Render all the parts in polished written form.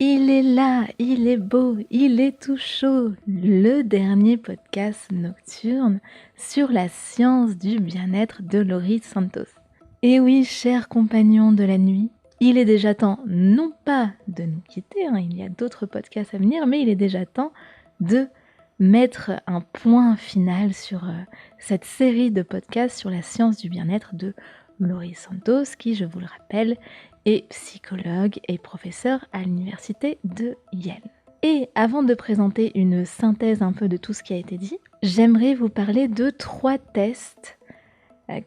Il est là, il est beau, il est tout chaud. Le dernier podcast nocturne sur la science du bien-être de Laurie Santos. Et oui, chers compagnons de la nuit, il est déjà temps, non pas de nous quitter, il y a d'autres podcasts à venir, mais il est déjà temps de mettre un point final sur cette série de podcasts sur la science du bien-être de Laurie Santos, qui, je vous le rappelle, est psychologue et professeur à l'université de Yale. Et avant de présenter une synthèse un peu de tout ce qui a été dit, j'aimerais vous parler de 3 tests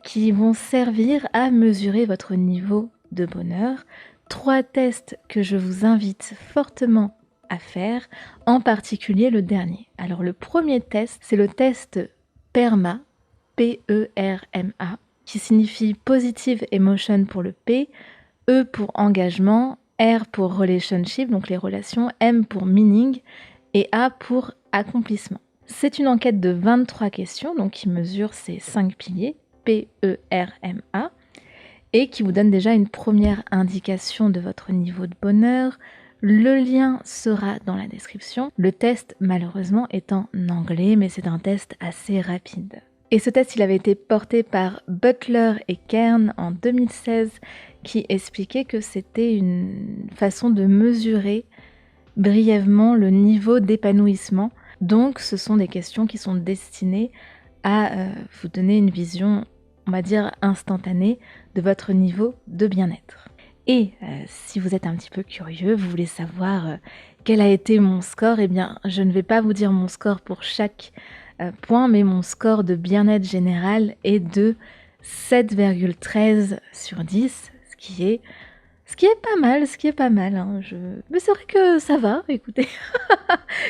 qui vont servir à mesurer votre niveau de bonheur. 3 tests que je vous invite fortement à faire, en particulier le dernier. Alors le premier test, c'est le test PERMA, P-E-R-M-A, qui signifie Positive Emotion pour le P, E pour engagement, R pour relationship, donc les relations, M pour meaning et A pour accomplissement. C'est une enquête de 23 questions, donc qui mesure ces 5 piliers, P, E, R, M, A, et qui vous donne déjà une première indication de votre niveau de bonheur. Le lien sera dans la description. Le test, malheureusement, est en anglais, mais c'est un test assez rapide. Et ce test, il avait été porté par Butler et Kern en 2016, qui expliquait que c'était une façon de mesurer brièvement le niveau d'épanouissement. Donc, ce sont des questions qui sont destinées à vous donner une vision, on va dire, instantanée de votre niveau de bien-être. Et si vous êtes un petit peu curieux, vous voulez savoir quel a été mon score, eh bien, je ne vais pas vous dire mon score pour chaque point, mais mon score de bien-être général est de 7,13 sur 10, ce qui est pas mal. Mais c'est vrai que ça va, écoutez.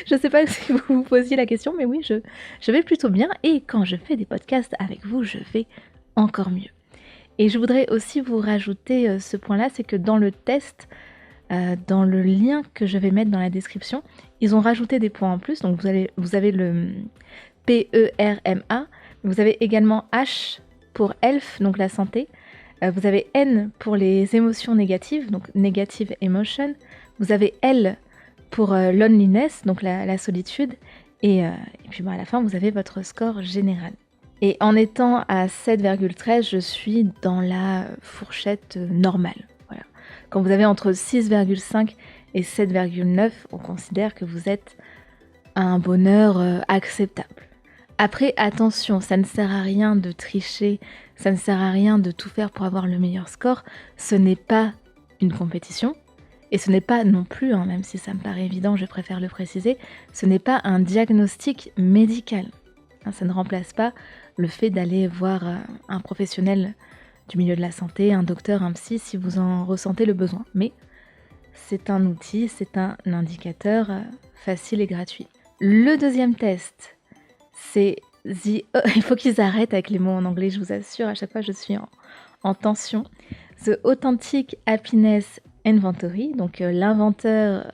Je ne sais pas si vous vous posiez la question, mais oui, je vais plutôt bien. Et quand je fais des podcasts avec vous, je vais encore mieux. Et je voudrais aussi vous rajouter ce point-là, c'est que dans le test, dans le lien que je vais mettre dans la description, ils ont rajouté des points en plus. Donc vous avez le PERMA, vous avez également H pour Health, donc la santé. Vous avez N pour les émotions négatives, donc Negative Emotion. Vous avez L pour Loneliness, donc la solitude. Et puis à la fin, vous avez votre score général. Et en étant à 7,13, je suis dans la fourchette normale. Voilà. Quand vous avez entre 6,5 et 7,9, on considère que vous êtes à un bonheur acceptable. Après, attention, ça ne sert à rien de tricher, ça ne sert à rien de tout faire pour avoir le meilleur score. Ce n'est pas une compétition, et ce n'est pas non plus, même si ça me paraît évident, je préfère le préciser, ce n'est pas un diagnostic médical. Ça ne remplace pas le fait d'aller voir un professionnel du milieu de la santé, un docteur, un psy, si vous en ressentez le besoin. Mais c'est un outil, c'est un indicateur facile et gratuit. Le deuxième test, c'est il faut qu'ils arrêtent avec les mots en anglais, je vous assure, à chaque fois je suis en tension. The Authentic Happiness Inventory, donc l'inventaire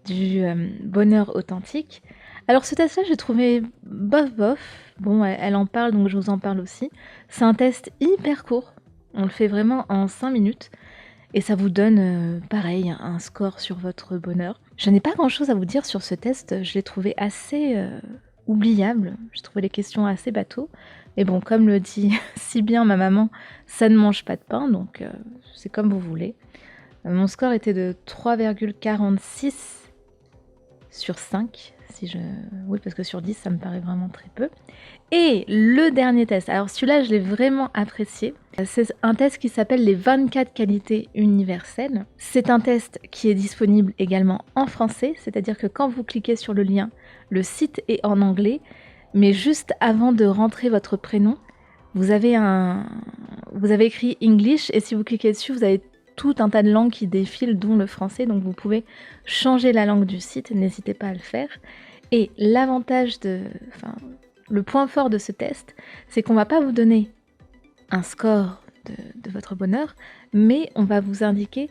du bonheur authentique. Alors ce test-là, j'ai trouvé bof. Bon, elle en parle, donc je vous en parle aussi. C'est un test hyper court. On le fait vraiment en 5 minutes. Et ça vous donne, pareil, un score sur votre bonheur. Je n'ai pas grand-chose à vous dire sur ce test. Je l'ai trouvé assez oubliable. J'ai trouvé les questions assez bateaux. Et bon, comme le dit si bien ma maman, ça ne mange pas de pain, donc c'est comme vous voulez. Mon score était de 3,46 sur 5. Oui, parce que sur 10, ça me paraît vraiment très peu. Et le dernier test, alors celui-là, je l'ai vraiment apprécié. C'est un test qui s'appelle les 24 qualités universelles. C'est un test qui est disponible également en français, c'est-à-dire que quand vous cliquez sur le lien, le site est en anglais, mais juste avant de rentrer votre prénom, vous avez écrit English, et si vous cliquez dessus, vous avez tout un tas de langues qui défilent, dont le français, donc vous pouvez changer la langue du site, n'hésitez pas à le faire. Et le point fort de ce test, c'est qu'on ne va pas vous donner un score de votre bonheur, mais on va vous indiquer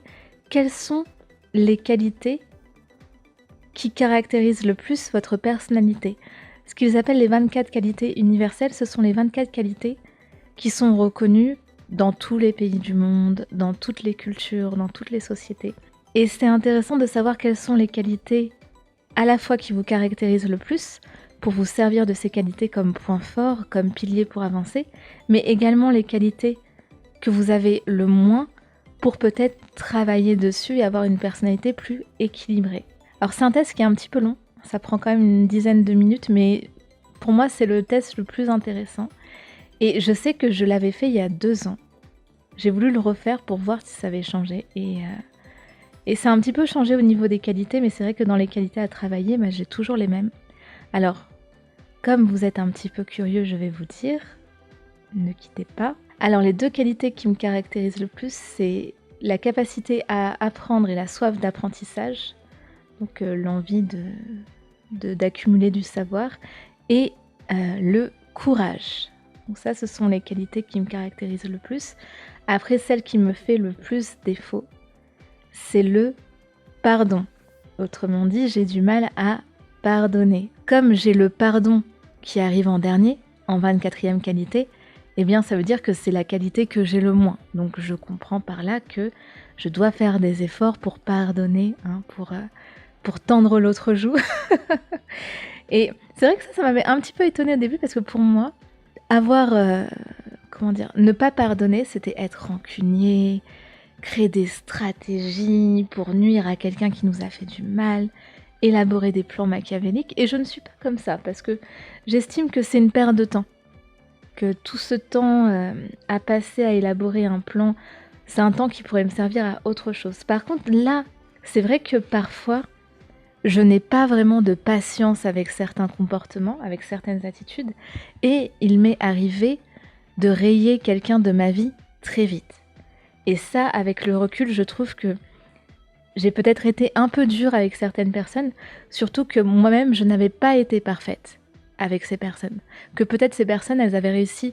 quelles sont les qualités qui caractérisent le plus votre personnalité. Ce qu'ils appellent les 24 qualités universelles, ce sont les 24 qualités qui sont reconnues dans tous les pays du monde, dans toutes les cultures, dans toutes les sociétés. Et c'est intéressant de savoir quelles sont les qualités à la fois qui vous caractérisent le plus, pour vous servir de ces qualités comme point fort, comme pilier pour avancer, mais également les qualités que vous avez le moins pour peut-être travailler dessus et avoir une personnalité plus équilibrée. Alors c'est un test qui est un petit peu long, ça prend quand même une dizaine de minutes, mais pour moi c'est le test le plus intéressant. Et je sais que je l'avais fait il y a 2 ans. J'ai voulu le refaire pour voir si ça avait changé. Et ça a un petit peu changé au niveau des qualités, mais c'est vrai que dans les qualités à travailler, j'ai toujours les mêmes. Alors, comme vous êtes un petit peu curieux, je vais vous dire, ne quittez pas. Alors les 2 qualités qui me caractérisent le plus, c'est la capacité à apprendre et la soif d'apprentissage, donc l'envie d'accumuler du savoir, et le courage. Donc ça, ce sont les qualités qui me caractérisent le plus. Après, celle qui me fait le plus défaut, c'est le pardon. Autrement dit, j'ai du mal à pardonner. Comme j'ai le pardon qui arrive en dernier, en 24e qualité, eh bien ça veut dire que c'est la qualité que j'ai le moins. Donc je comprends par là que je dois faire des efforts pour pardonner, pour tendre l'autre joue. Et c'est vrai que ça m'avait un petit peu étonnée au début parce que pour moi, ne pas pardonner, c'était être rancunier, créer des stratégies pour nuire à quelqu'un qui nous a fait du mal, élaborer des plans machiavéliques. Et je ne suis pas comme ça parce que j'estime que c'est une perte de temps. Que tout ce temps à passer à élaborer un plan, c'est un temps qui pourrait me servir à autre chose. Par contre, là, c'est vrai que parfois, je n'ai pas vraiment de patience avec certains comportements, avec certaines attitudes, et il m'est arrivé de rayer quelqu'un de ma vie très vite. Et ça, avec le recul, je trouve que j'ai peut-être été un peu dure avec certaines personnes, surtout que moi-même, je n'avais pas été parfaite avec ces personnes. Que peut-être ces personnes, elles avaient réussi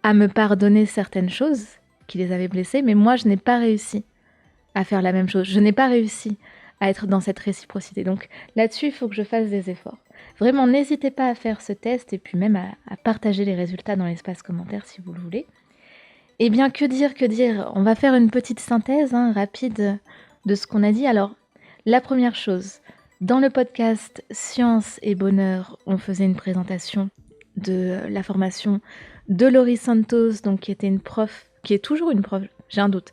à me pardonner certaines choses qui les avaient blessées, mais moi, je n'ai pas réussi à faire la même chose. Je n'ai pas réussi à être dans cette réciprocité. Donc là-dessus, il faut que je fasse des efforts. Vraiment, n'hésitez pas à faire ce test et puis même à partager les résultats dans l'espace commentaire si vous le voulez. Eh bien, que dire. On va faire une petite synthèse rapide de ce qu'on a dit. Alors, la première chose, dans le podcast Science et Bonheur, on faisait une présentation de la formation de Laurie Santos, donc qui était une prof, qui est toujours une prof, j'ai un doute,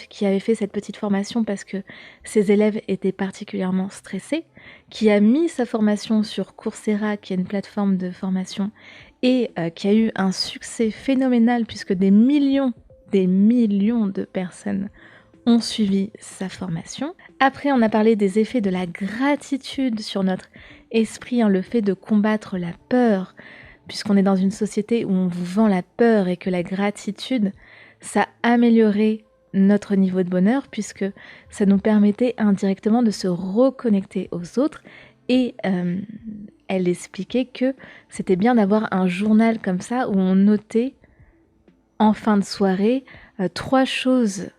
qui avait fait cette petite formation parce que ses élèves étaient particulièrement stressés, qui a mis sa formation sur Coursera, qui est une plateforme de formation, et qui a eu un succès phénoménal puisque des millions de personnes ont suivi sa formation. Après, on a parlé des effets de la gratitude sur notre esprit, le fait de combattre la peur, puisqu'on est dans une société où on vous vend la peur et que la gratitude, ça améliorait notre niveau de bonheur puisque ça nous permettait indirectement de se reconnecter aux autres et elle expliquait que c'était bien d'avoir un journal comme ça où on notait en fin de soirée 3 choses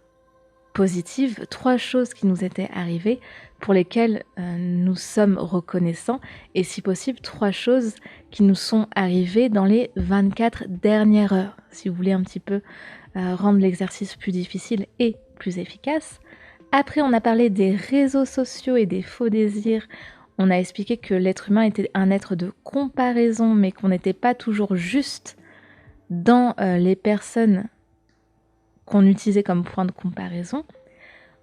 positives, 3 choses qui nous étaient arrivées pour lesquelles nous sommes reconnaissants et si possible 3 choses qui nous sont arrivées dans les 24 dernières heures, si vous voulez un petit peu rendre l'exercice plus difficile et plus efficace. Après, on a parlé des réseaux sociaux et des faux désirs. On a expliqué que l'être humain était un être de comparaison, mais qu'on n'était pas toujours juste dans les personnes qu'on utilisait comme point de comparaison.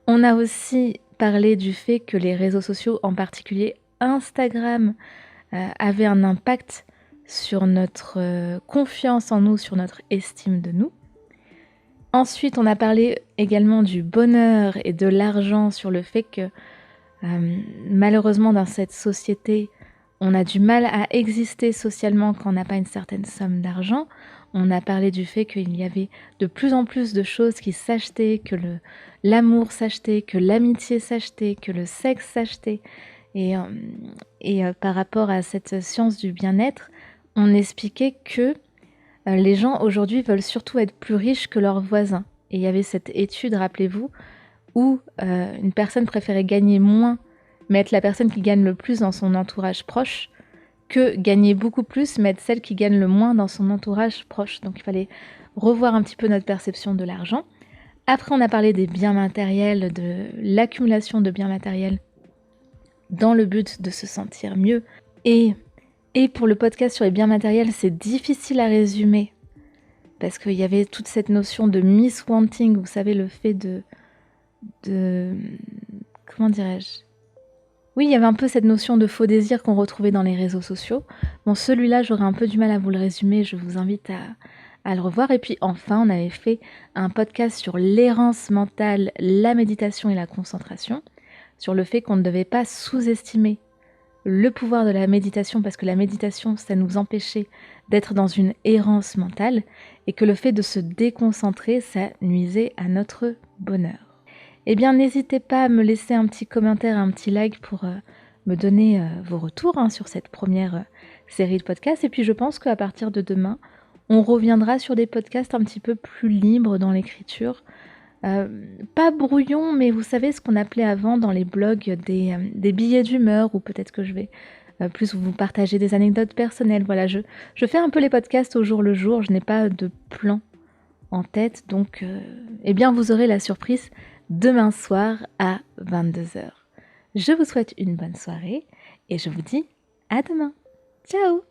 On a aussi parlé du fait que les réseaux sociaux, en particulier Instagram, avaient un impact sur notre confiance en nous, sur notre estime de nous. Ensuite, on a parlé également du bonheur et de l'argent, sur le fait que malheureusement dans cette société, on a du mal à exister socialement quand on n'a pas une certaine somme d'argent. On a parlé du fait qu'il y avait de plus en plus de choses qui s'achetaient, que l'amour s'achetait, que l'amitié s'achetait, que le sexe s'achetait. Et par rapport à cette science du bien-être, on expliquait que les gens aujourd'hui veulent surtout être plus riches que leurs voisins. Et il y avait cette étude, rappelez-vous, où une personne préférait gagner moins, mais être la personne qui gagne le plus dans son entourage proche, que gagner beaucoup plus, mais être celle qui gagne le moins dans son entourage proche. Donc il fallait revoir un petit peu notre perception de l'argent. Après, on a parlé des biens matériels, de l'accumulation de biens matériels dans le but de se sentir mieux. Et pour le podcast sur les biens matériels, c'est difficile à résumer parce qu'il y avait toute cette notion de miss-wanting, vous savez, le fait de comment dirais-je? Oui, il y avait un peu cette notion de faux désir qu'on retrouvait dans les réseaux sociaux. Bon, celui-là, j'aurais un peu du mal à vous le résumer, je vous invite à le revoir. Et puis enfin, on avait fait un podcast sur l'errance mentale, la méditation et la concentration, sur le fait qu'on ne devait pas sous-estimer le pouvoir de la méditation, parce que la méditation, ça nous empêchait d'être dans une errance mentale, et que le fait de se déconcentrer, ça nuisait à notre bonheur. Eh bien, n'hésitez pas à me laisser un petit commentaire, un petit like pour me donner vos retours sur cette première série de podcasts. Et puis, je pense qu'à partir de demain, on reviendra sur des podcasts un petit peu plus libres dans l'écriture. Pas brouillon, mais vous savez ce qu'on appelait avant dans les blogs des billets d'humeur, ou peut-être que je vais plus vous partager des anecdotes personnelles. Voilà, je fais un peu les podcasts au jour le jour, je n'ai pas de plan en tête, donc eh bien vous aurez la surprise demain soir à 22h. Je vous souhaite une bonne soirée et je vous dis à demain. Ciao!